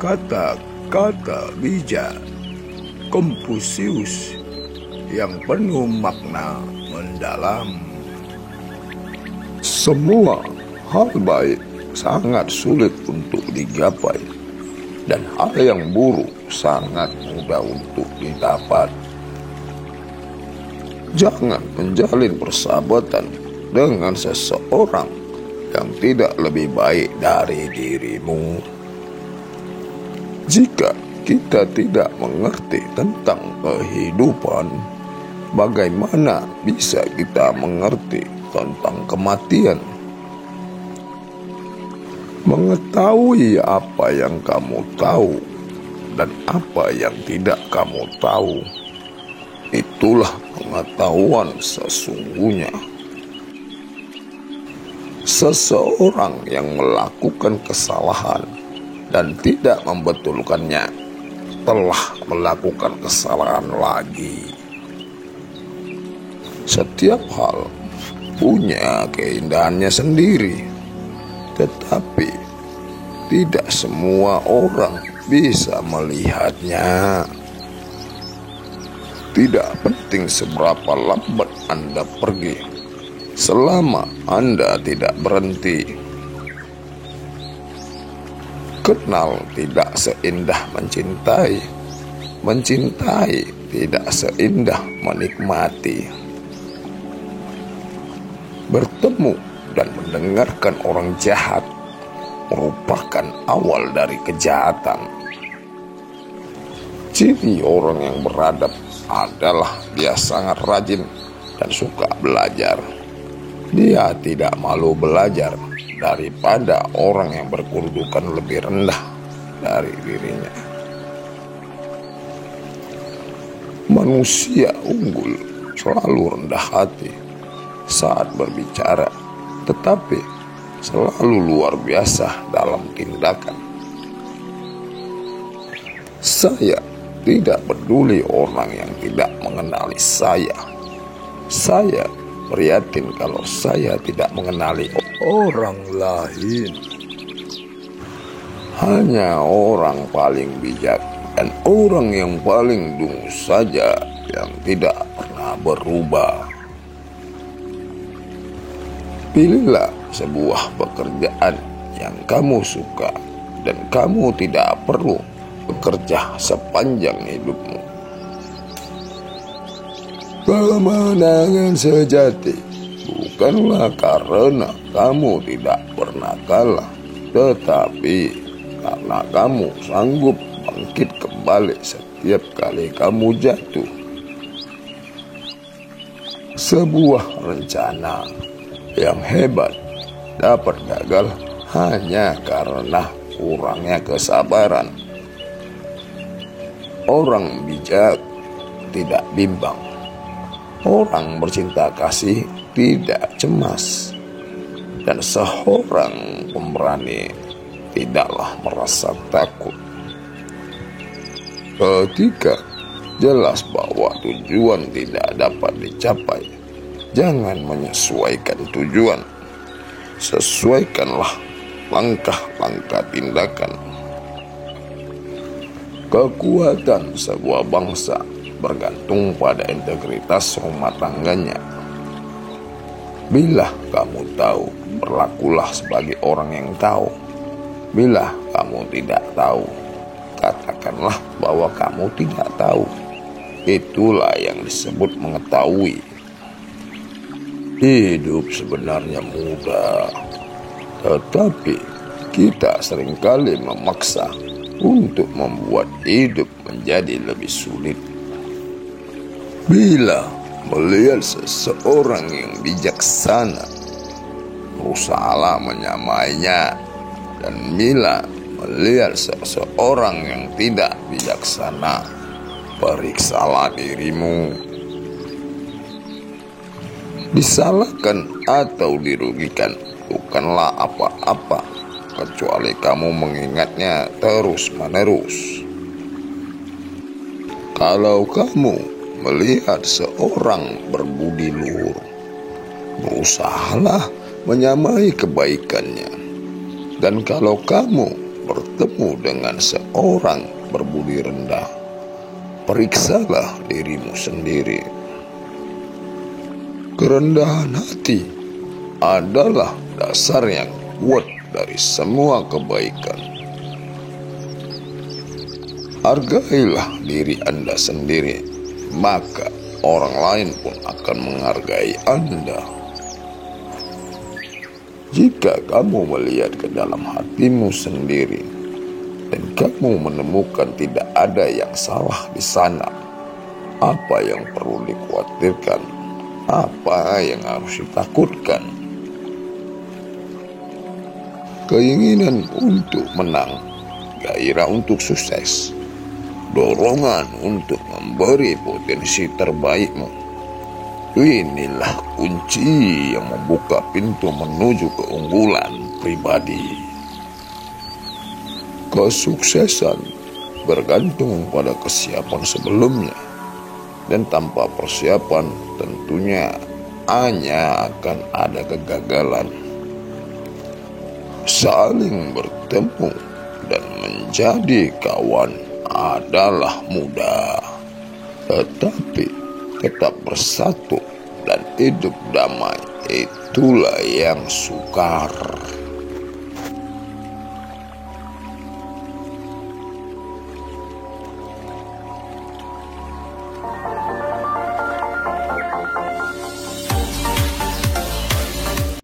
kata-kata bijak Konfusius yang penuh makna mendalam. Semua hal baik sangat sulit untuk digapai, dan hal yang buruk sangat mudah untuk didapat. Jangan menjalin persahabatan dengan seseorang yang tidak lebih baik dari dirimu. Jika kita tidak mengerti tentang kehidupan, bagaimana bisa kita mengerti tentang kematian? Mengetahui apa yang kamu tahu dan apa yang tidak kamu tahu, itulah pengetahuan sesungguhnya. Seseorang yang melakukan kesalahan dan tidak membetulkannya telah melakukan kesalahan lagi. Setiap hal punya keindahannya sendiri, tetapi tidak semua orang bisa melihatnya. Tidak penting seberapa lambat Anda pergi, selama Anda tidak berhenti. Kenal tidak seindah mencintai, mencintai tidak seindah menikmati. Bertemu dan mendengarkan orang jahat merupakan awal dari kejahatan. Ciri orang yang beradab adalah dia sangat rajin dan suka belajar. Dia tidak malu belajar daripada orang yang berkedudukan lebih rendah dari dirinya. Manusia unggul selalu rendah hati saat berbicara, tetapi selalu luar biasa dalam tindakan. Saya tidak peduli orang yang tidak mengenali saya. Saya prihatin kalau saya tidak mengenali orang lain. Hanya orang paling bijak dan orang yang paling dungu saja yang tidak pernah berubah. Pilihlah sebuah pekerjaan yang kamu suka dan kamu tidak perlu bekerja sepanjang hidupmu. Kemenangan sejati bukanlah karena kamu tidak pernah kalah, tetapi karena kamu sanggup bangkit kembali setiap kali kamu jatuh. Sebuah rencana yang hebat dapat gagal hanya karena kurangnya kesabaran. Orang bijak tidak bimbang. Orang bercinta kasih tidak cemas. Dan seorang pemberani tidaklah merasa takut. Ketika jelas bahwa tujuan tidak dapat dicapai, jangan menyesuaikan tujuan. Sesuaikanlah langkah-langkah tindakan. Kekuatan sebuah bangsa bergantung pada integritas rumah tangganya. Bila kamu tahu, berlakulah sebagai orang yang tahu. Bila kamu tidak tahu, katakanlah bahwa kamu tidak tahu. Itulah yang disebut mengetahui. Hidup sebenarnya mudah, tetapi kita seringkali memaksa untuk membuat hidup menjadi lebih sulit. Bila melihat seseorang yang bijaksana, berusahalah menyamainya. Dan bila melihat seseorang yang tidak bijaksana, periksalah dirimu. Disalahkan atau dirugikan bukanlah apa-apa, kecuali kamu mengingatnya terus-menerus. Kalau kamu melihat seorang berbudi luhur, berusahalah menyamai kebaikannya. Dan kalau kamu bertemu bertemu dengan seorang berbudi rendah, periksalah dirimu sendiri. Kerendahan hati adalah dasar yang kuat dari semua kebaikan. Hargailah diri Anda sendiri, maka orang lain pun akan menghargai Anda. Jika kamu melihat ke dalam hatimu sendiri dan kamu menemukan tidak ada yang salah di sana, apa yang perlu dikhawatirkan? Apa yang harus ditakutkan? Keinginan untuk menang, gairah untuk sukses, dorongan untuk memberi potensi terbaikmu. Inilah kunci yang membuka pintu menuju keunggulan pribadi. Kesuksesan bergantung pada kesiapan sebelumnya, dan tanpa persiapan tentunya hanya akan ada kegagalan. Saling bertemu dan menjadi kawan adalah mudah, tetapi tetap bersatu dan hidup damai, itulah yang sukar.